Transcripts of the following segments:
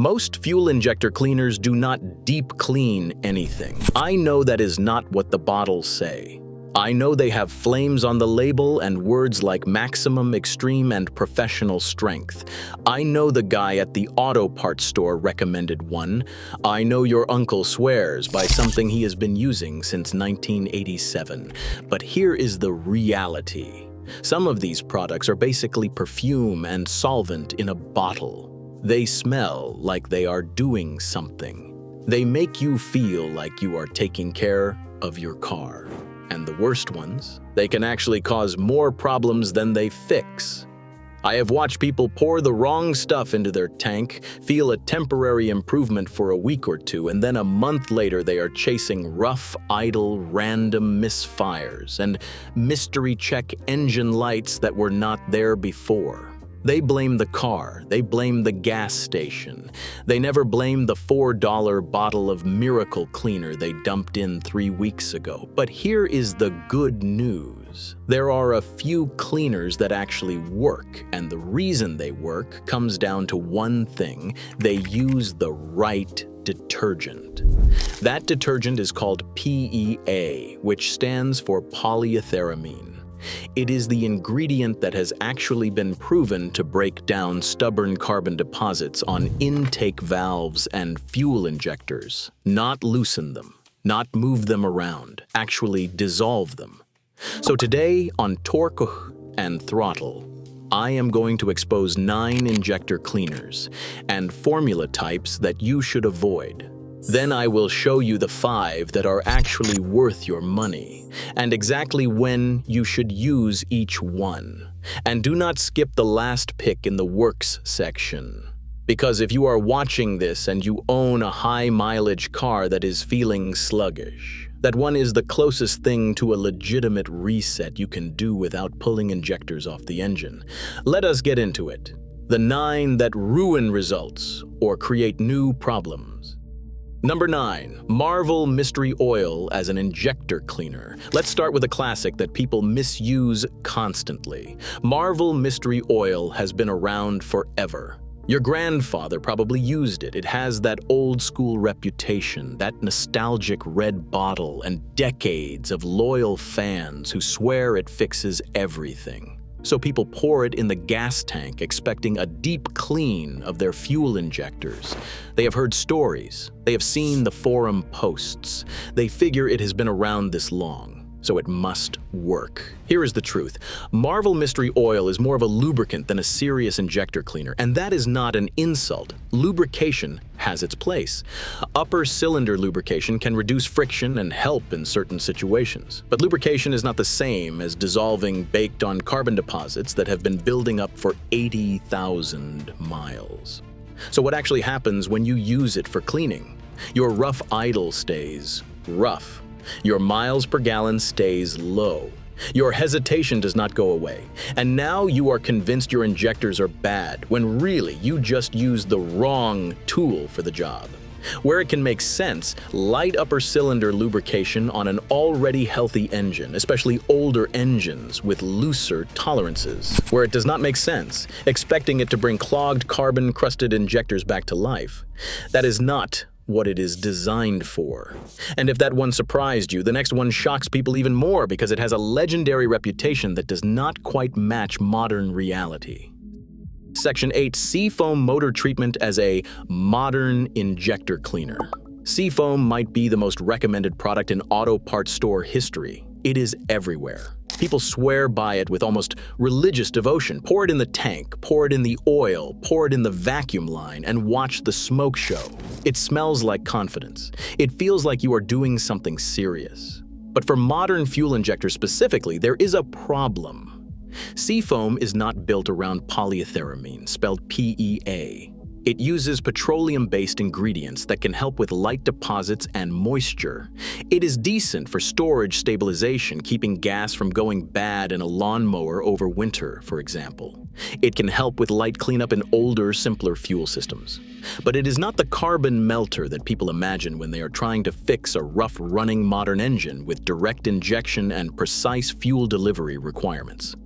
Most fuel injector cleaners do not deep clean anything. I know that is not what the bottles say. I know they have flames on the label and words like maximum, extreme, and professional strength. I know the guy at the auto parts store recommended one. I know your uncle swears by something he has been using since 1987. But here is the reality. Some of these products are basically perfume and solvent in a bottle. They smell like they are doing something. They make you feel like you are taking care of your car. And the worst ones, they can actually cause more problems than they fix. I have watched people pour the wrong stuff into their tank, feel a temporary improvement for a week or two, and then a month later they are chasing rough, idle, random misfires and mystery check engine lights that were not there before. They blame the car, they blame the gas station. They never blame the $4 bottle of miracle cleaner they dumped in 3 weeks ago. But here is the good news. There are a few cleaners that actually work, and the reason they work comes down to one thing: they use the right detergent. That detergent is called PEA, which stands for polyetheramine. It is the ingredient that has actually been proven to break down stubborn carbon deposits on intake valves and fuel injectors, not loosen them, not move them around, actually dissolve them. So today on Torque and Throttle, I am going to expose 9 injector cleaners and formula types that you should avoid. Then I will show you the 5 that are actually worth your money, and exactly when you should use each one. And do not skip the last pick in the works section. Because if you are watching this and you own a high-mileage car that is feeling sluggish, that one is the closest thing to a legitimate reset you can do without pulling injectors off the engine. Let us get into it. The 9 that ruin results or create new problems. Number 9, Marvel Mystery Oil as an injector cleaner. Let's start with a classic that people misuse constantly. Marvel Mystery Oil has been around forever. Your grandfather probably used it. It has that old-school reputation, that nostalgic red bottle, and decades of loyal fans who swear it fixes everything. So people pour it in the gas tank expecting a deep clean of their fuel injectors. They have heard stories. They have seen the forum posts. They figure it has been around this long, so it must work. Here is the truth. Marvel Mystery Oil is more of a lubricant than a serious injector cleaner, and that is not an insult. Lubrication has its place. Upper cylinder lubrication can reduce friction and help in certain situations. But lubrication is not the same as dissolving baked-on carbon deposits that have been building up for 80,000 miles. So what actually happens when you use it for cleaning? Your rough idle stays rough. Your miles per gallon stays low. Your hesitation does not go away. And now you are convinced your injectors are bad, when really you just used the wrong tool for the job. Where it can make sense, light upper cylinder lubrication on an already healthy engine, especially older engines with looser tolerances. Where it does not make sense, expecting it to bring clogged carbon-crusted injectors back to life. That is not what it is designed for. And if that one surprised you, the next one shocks people even more because it has a legendary reputation that does not quite match modern reality. Section 8, Seafoam motor treatment as a modern injector cleaner. Seafoam might be the most recommended product in auto parts store history. It is everywhere. People swear by it with almost religious devotion. Pour it in the tank, pour it in the oil, pour it in the vacuum line, and watch the smoke show. It smells like confidence. It feels like you are doing something serious. But for modern fuel injectors specifically, there is a problem. Seafoam is not built around polyetheramine, spelled PEA. It uses petroleum-based ingredients that can help with light deposits and moisture. It is decent for storage stabilization, keeping gas from going bad in a lawnmower over winter, for example. It can help with light cleanup in older, simpler fuel systems. But it is not the carbon melter that people imagine when they are trying to fix a rough-running modern engine with direct injection and precise fuel delivery requirements.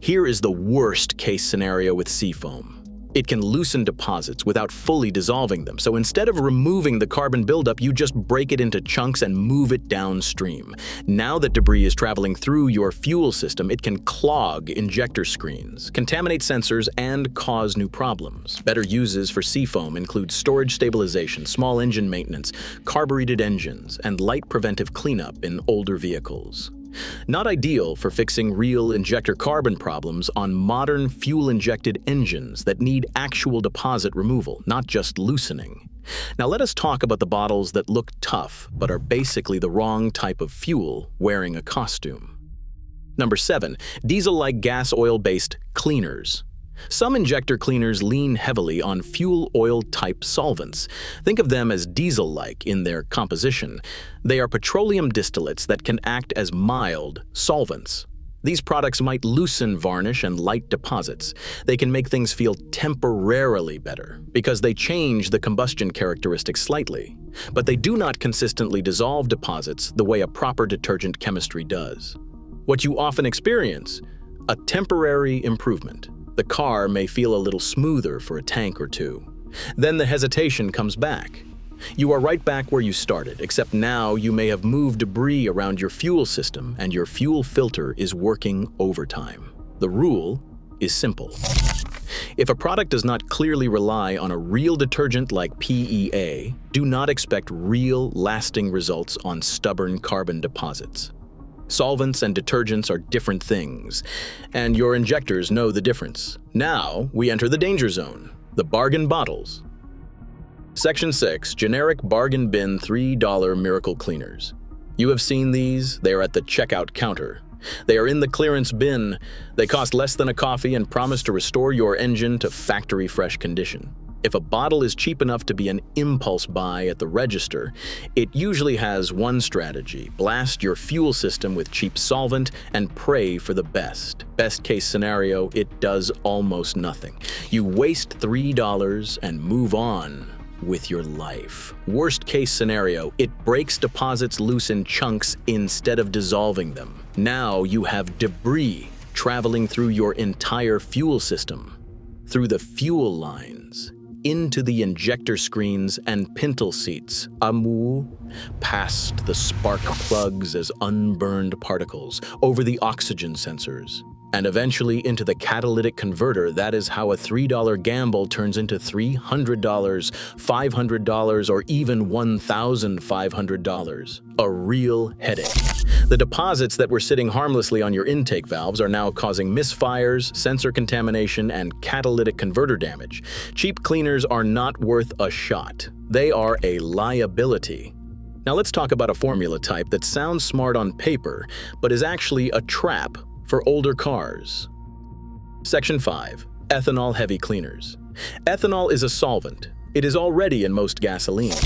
Here is the worst-case scenario with Seafoam. It can loosen deposits without fully dissolving them, so instead of removing the carbon buildup, you just break it into chunks and move it downstream. Now that debris is traveling through your fuel system, it can clog injector screens, contaminate sensors, and cause new problems. Better uses for Seafoam include storage stabilization, small engine maintenance, carbureted engines, and light preventive cleanup in older vehicles. Not ideal for fixing real injector carbon problems on modern fuel-injected engines that need actual deposit removal, not just loosening. Now let us talk about the bottles that look tough but are basically the wrong type of fuel wearing a costume. Number 7. Diesel-like gas oil-based cleaners. Some injector cleaners lean heavily on fuel oil-type solvents. Think of them as diesel-like in their composition. They are petroleum distillates that can act as mild solvents. These products might loosen varnish and light deposits. They can make things feel temporarily better because they change the combustion characteristics slightly. But they do not consistently dissolve deposits the way a proper detergent chemistry does. What you often experience? A temporary improvement. The car may feel a little smoother for a tank or two. Then the hesitation comes back. You are right back where you started, except now you may have moved debris around your fuel system and your fuel filter is working overtime. The rule is simple. If a product does not clearly rely on a real detergent like PEA, do not expect real, lasting results on stubborn carbon deposits. Solvents and detergents are different things, and your injectors know the difference. Now, we enter the danger zone, the bargain bottles. Section 6. Generic Bargain Bin $3 Miracle Cleaners. You have seen these. They are at the checkout counter. They are in the clearance bin. They cost less than a coffee and promise to restore your engine to factory-fresh condition. If a bottle is cheap enough to be an impulse buy at the register, it usually has one strategy: blast your fuel system with cheap solvent and pray for the best. Best case scenario, it does almost nothing. You waste $3 and move on with your life. Worst case scenario, it breaks deposits loose in chunks instead of dissolving them. Now you have debris traveling through your entire fuel system, through the fuel lines, into the injector screens and pintle seats, past the spark plugs as unburned particles, over the oxygen sensors, and eventually into the catalytic converter. That is how a $3 gamble turns into $300, $500, or even $1,500. A real headache. The deposits that were sitting harmlessly on your intake valves are now causing misfires, sensor contamination, and catalytic converter damage. Cheap cleaners are not worth a shot. They are a liability. Now let's talk about a formula type that sounds smart on paper, but is actually a trap for older cars. Section 5. Ethanol-heavy cleaners. Ethanol is a solvent. It is already in most gasoline.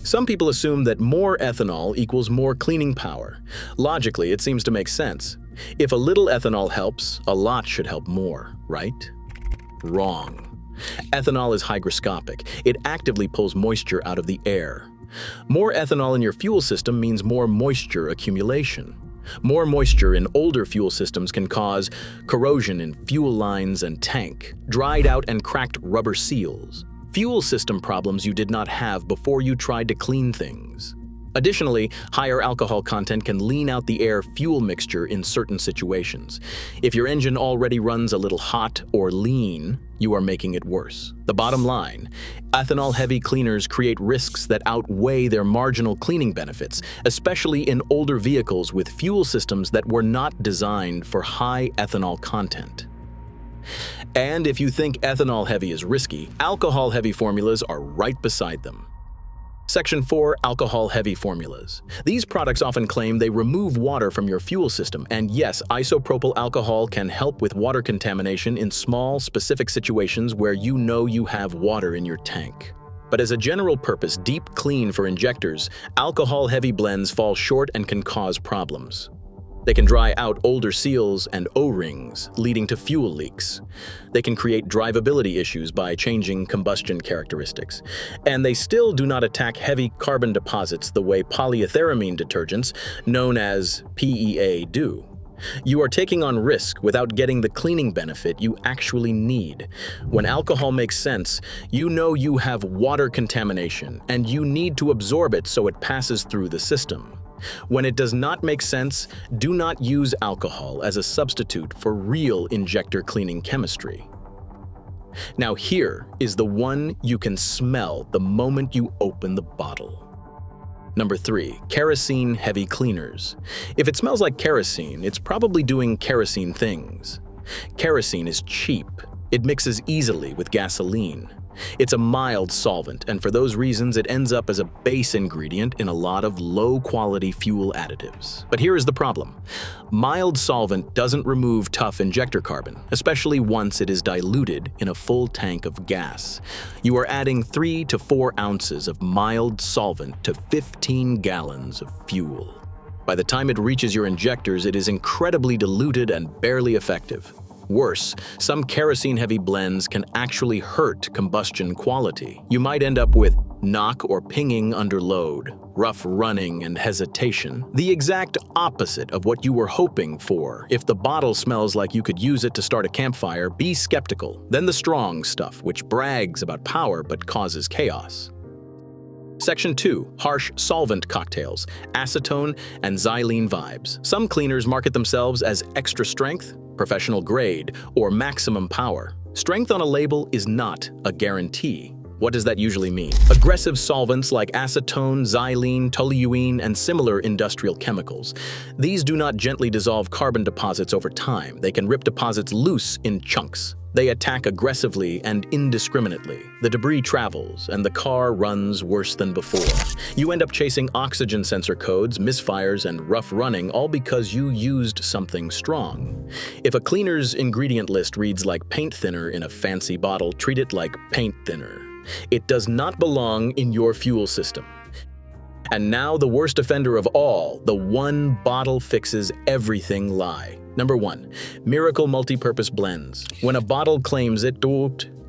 Some people assume that more ethanol equals more cleaning power. Logically, it seems to make sense. If a little ethanol helps, a lot should help more, right? Wrong. Ethanol is hygroscopic. It actively pulls moisture out of the air. More ethanol in your fuel system means more moisture accumulation. More moisture in older fuel systems can cause corrosion in fuel lines and tank, dried out and cracked rubber seals, fuel system problems you did not have before you tried to clean things. Additionally, higher alcohol content can lean out the air-fuel mixture in certain situations. If your engine already runs a little hot or lean, you are making it worse. The bottom line: ethanol-heavy cleaners create risks that outweigh their marginal cleaning benefits, especially in older vehicles with fuel systems that were not designed for high ethanol content. And if you think ethanol-heavy is risky, alcohol-heavy formulas are right beside them. Section 4. Alcohol-heavy formulas. These products often claim they remove water from your fuel system, and yes, isopropyl alcohol can help with water contamination in small, specific situations where you know you have water in your tank. But as a general purpose deep clean for injectors, alcohol-heavy blends fall short and can cause problems. They can dry out older seals and O-rings, leading to fuel leaks. They can create drivability issues by changing combustion characteristics. And they still do not attack heavy carbon deposits the way polyetheramine detergents, known as PEA, do. You are taking on risk without getting the cleaning benefit you actually need. When alcohol makes sense, you know you have water contamination and you need to absorb it so it passes through the system. When it does not make sense, do not use alcohol as a substitute for real injector cleaning chemistry. Now here is the one you can smell the moment you open the bottle. Number 3, kerosene-heavy cleaners. If it smells like kerosene, it's probably doing kerosene things. Kerosene is cheap. It mixes easily with gasoline. It's a mild solvent, and for those reasons, it ends up as a base ingredient in a lot of low-quality fuel additives. But here is the problem. Mild solvent doesn't remove tough injector carbon, especially once it is diluted in a full tank of gas. You are adding 3 to 4 ounces of mild solvent to 15 gallons of fuel. By the time it reaches your injectors, it is incredibly diluted and barely effective. Worse, some kerosene-heavy blends can actually hurt combustion quality. You might end up with knock or pinging under load, rough running and hesitation, the exact opposite of what you were hoping for. If the bottle smells like you could use it to start a campfire, be skeptical. Then the strong stuff, which brags about power but causes chaos. Section 2. Harsh solvent cocktails, acetone and xylene vibes. Some cleaners market themselves as extra strength, professional grade, or maximum power. Strength on a label is not a guarantee. What does that usually mean? Aggressive solvents like acetone, xylene, toluene, and similar industrial chemicals. These do not gently dissolve carbon deposits over time. They can rip deposits loose in chunks. They attack aggressively and indiscriminately. The debris travels, and the car runs worse than before. You end up chasing oxygen sensor codes, misfires, and rough running, all because you used something strong. If a cleaner's ingredient list reads like paint thinner in a fancy bottle, treat it like paint thinner. It does not belong in your fuel system. And now the worst offender of all, the one bottle fixes everything lie. Number 1, Miracle Multipurpose Blends. When a bottle claims it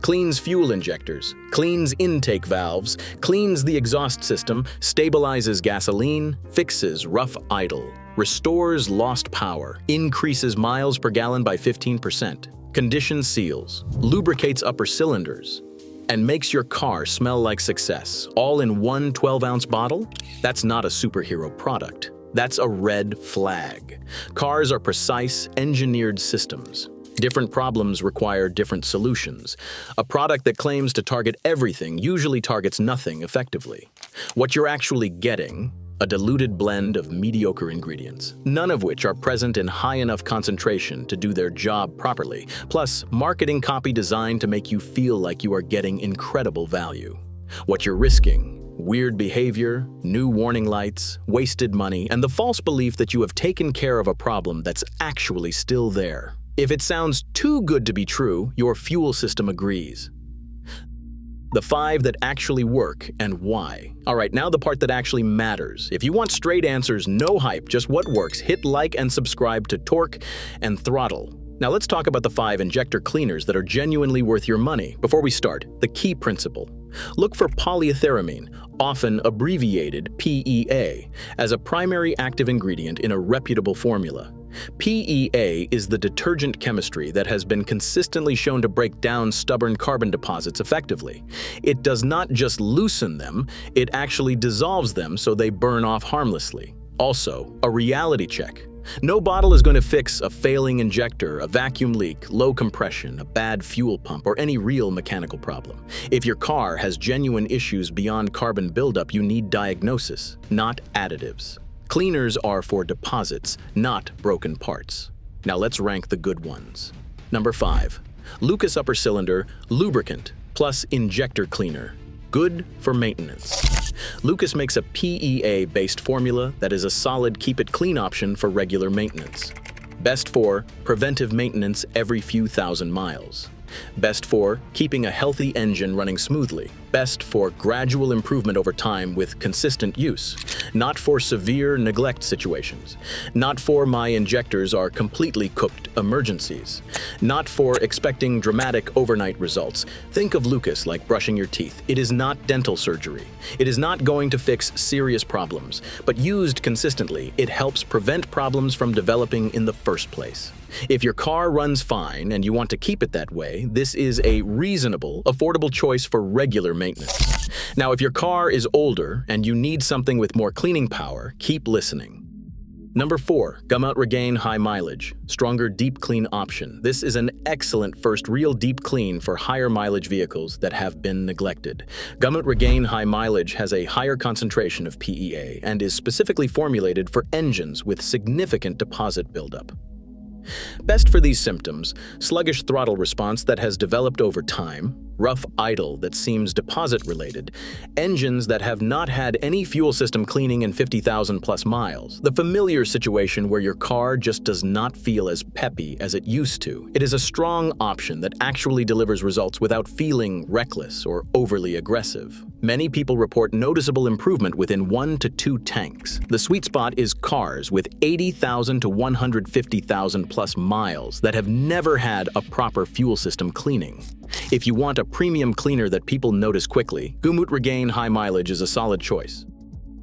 cleans fuel injectors, cleans intake valves, cleans the exhaust system, stabilizes gasoline, fixes rough idle, restores lost power, increases miles per gallon by 15%, conditions seals, lubricates upper cylinders, and makes your car smell like success, all in one 12-ounce bottle? That's not a superhero product. That's a red flag. Cars are precise, engineered systems. Different problems require different solutions. A product that claims to target everything usually targets nothing effectively. What you're actually getting, a diluted blend of mediocre ingredients, none of which are present in high enough concentration to do their job properly, plus marketing copy designed to make you feel like you are getting incredible value. What you're risking: weird behavior, new warning lights, wasted money, and the false belief that you have taken care of a problem that's actually still there. If it sounds too good to be true, your fuel system agrees. The 5 that actually work and why. Alright, now the part that actually matters. If you want straight answers, no hype, just what works, hit like and subscribe to Torque and Throttle. Now let's talk about the 5 injector cleaners that are genuinely worth your money. Before we start, the key principle. Look for polyetheramine, often abbreviated PEA, as a primary active ingredient in a reputable formula. PEA is the detergent chemistry that has been consistently shown to break down stubborn carbon deposits effectively. It does not just loosen them, it actually dissolves them so they burn off harmlessly. Also, a reality check. No bottle is going to fix a failing injector, a vacuum leak, low compression, a bad fuel pump, or any real mechanical problem. If your car has genuine issues beyond carbon buildup, you need diagnosis, not additives. Cleaners are for deposits, not broken parts. Now let's rank the good ones. Number 5. Lucas Upper Cylinder Lubricant plus Injector Cleaner. Good for maintenance. Lucas makes a PEA-based formula that is a solid keep-it-clean option for regular maintenance. Best for preventive maintenance every few thousand miles. Best for keeping a healthy engine running smoothly. best for gradual improvement over time with consistent use, not for severe neglect situations, not for my injectors are completely cooked emergencies, not for expecting dramatic overnight results. Think of Lucas like brushing your teeth. It is not dental surgery. It is not going to fix serious problems, but used consistently, it helps prevent problems from developing in the first place. If your car runs fine and you want to keep it that way, this is a reasonable, affordable choice for regular maintenance. Now, if your car is older and you need something with more cleaning power, keep listening. Number 4, Gumout Regain High Mileage, Stronger Deep Clean Option. This is an excellent first real deep clean for higher mileage vehicles that have been neglected. Gumout Regain High Mileage has a higher concentration of PEA and is specifically formulated for engines with significant deposit buildup. Best for these symptoms: sluggish throttle response that has developed over time, rough idle that seems deposit-related, engines that have not had any fuel system cleaning in 50,000 plus miles, the familiar situation where your car just does not feel as peppy as it used to. It is a strong option that actually delivers results without feeling reckless or overly aggressive. Many people report noticeable improvement within 1 to 2 tanks. The sweet spot is cars with 80,000 to 150,000 plus miles that have never had a proper fuel system cleaning. If you want a premium cleaner that people notice quickly, Gumout Regain High Mileage is a solid choice.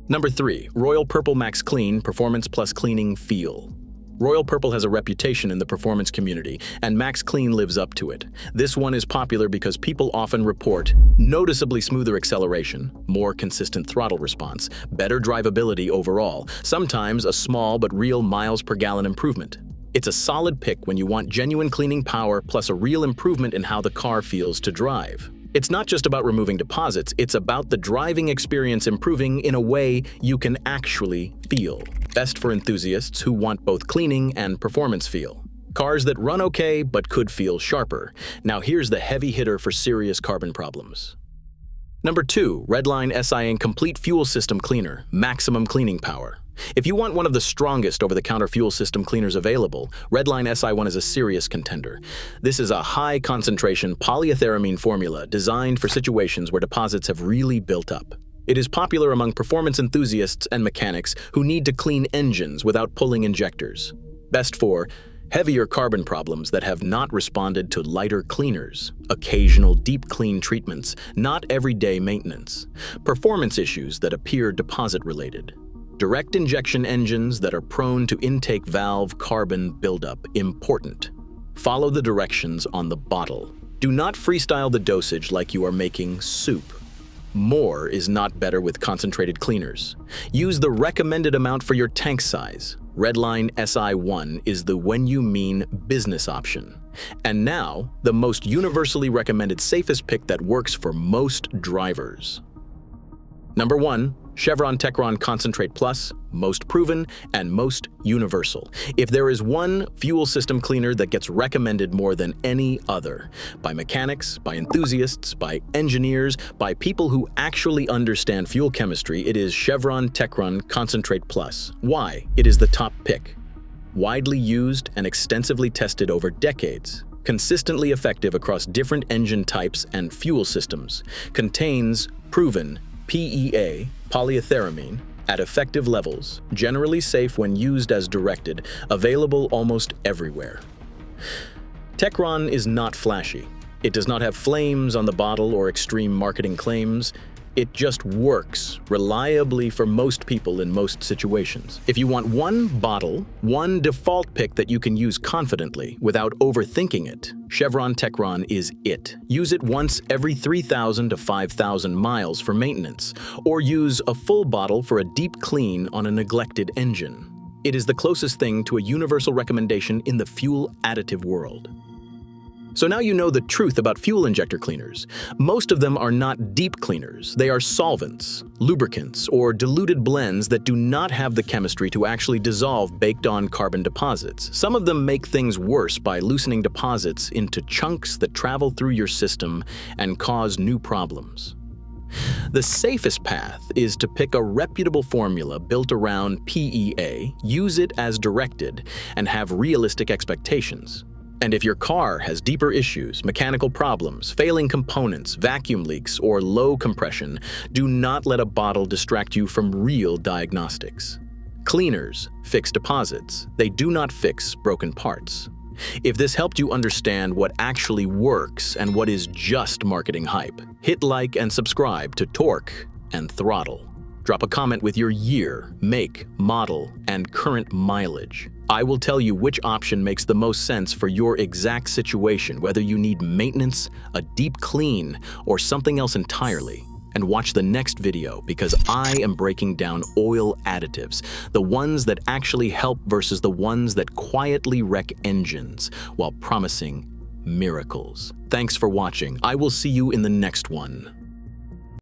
Number 3, Royal Purple Max Clean Performance Plus Cleaning Feel. Royal Purple has a reputation in the performance community, and Max Clean lives up to it. This one is popular because people often report noticeably smoother acceleration, more consistent throttle response, better drivability overall, sometimes a small but real miles per gallon improvement. It's a solid pick when you want genuine cleaning power plus a real improvement in how the car feels to drive. It's not just about removing deposits, it's about the driving experience improving in a way you can actually feel. Best for enthusiasts who want both cleaning and performance feel. Cars that run okay but could feel sharper. Now here's the heavy hitter for serious carbon problems. Number 2, Redline SI Complete Fuel System Cleaner, Maximum Cleaning Power. If you want one of the strongest over-the-counter fuel system cleaners available, Redline SI1 is a serious contender. This is a high-concentration polyetheramine formula designed for situations where deposits have really built up. It is popular among performance enthusiasts and mechanics who need to clean engines without pulling injectors. Best for heavier carbon problems that have not responded to lighter cleaners, occasional deep clean treatments, not everyday maintenance, performance issues that appear deposit-related. Direct injection engines that are prone to intake valve carbon buildup, important. Follow the directions on the bottle. Do not freestyle the dosage like you are making soup. More is not better with concentrated cleaners. Use the recommended amount for your tank size. Redline SI1 is the when you mean business option. And now, the most universally recommended safest pick that works for most drivers. Number 1, Chevron Techron Concentrate Plus, most proven and most universal. If there is one fuel system cleaner that gets recommended more than any other, by mechanics, by enthusiasts, by engineers, by people who actually understand fuel chemistry, it is Chevron Techron Concentrate Plus. Why? It is the top pick. Widely used and extensively tested over decades. Consistently effective across different engine types and fuel systems. Contains proven PEA, polyetheramine, at effective levels, generally safe when used as directed, available almost everywhere. Techron is not flashy. It does not have flames on the bottle or extreme marketing claims. It just works reliably for most people in most situations. If you want one bottle, one default pick that you can use confidently without overthinking it, Chevron Techron is it. Use it once every 3,000 to 5,000 miles for maintenance, or use a full bottle for a deep clean on a neglected engine. It is the closest thing to a universal recommendation in the fuel additive world. So now you know the truth about fuel injector cleaners. Most of them are not deep cleaners. They are solvents, lubricants, or diluted blends that do not have the chemistry to actually dissolve baked-on carbon deposits. Some of them make things worse by loosening deposits into chunks that travel through your system and cause new problems. The safest path is to pick a reputable formula built around PEA, use it as directed, and have realistic expectations. And if your car has deeper issues, mechanical problems, failing components, vacuum leaks, or low compression, do not let a bottle distract you from real diagnostics. Cleaners fix deposits. They do not fix broken parts. If this helped you understand what actually works and what is just marketing hype, hit like and subscribe to Torque and Throttle. Drop a comment with your year, make, model, and current mileage. I will tell you which option makes the most sense for your exact situation, whether you need maintenance, a deep clean, or something else entirely. And watch the next video because I am breaking down oil additives, the ones that actually help versus the ones that quietly wreck engines while promising miracles. Thanks for watching. I will see you in the next one.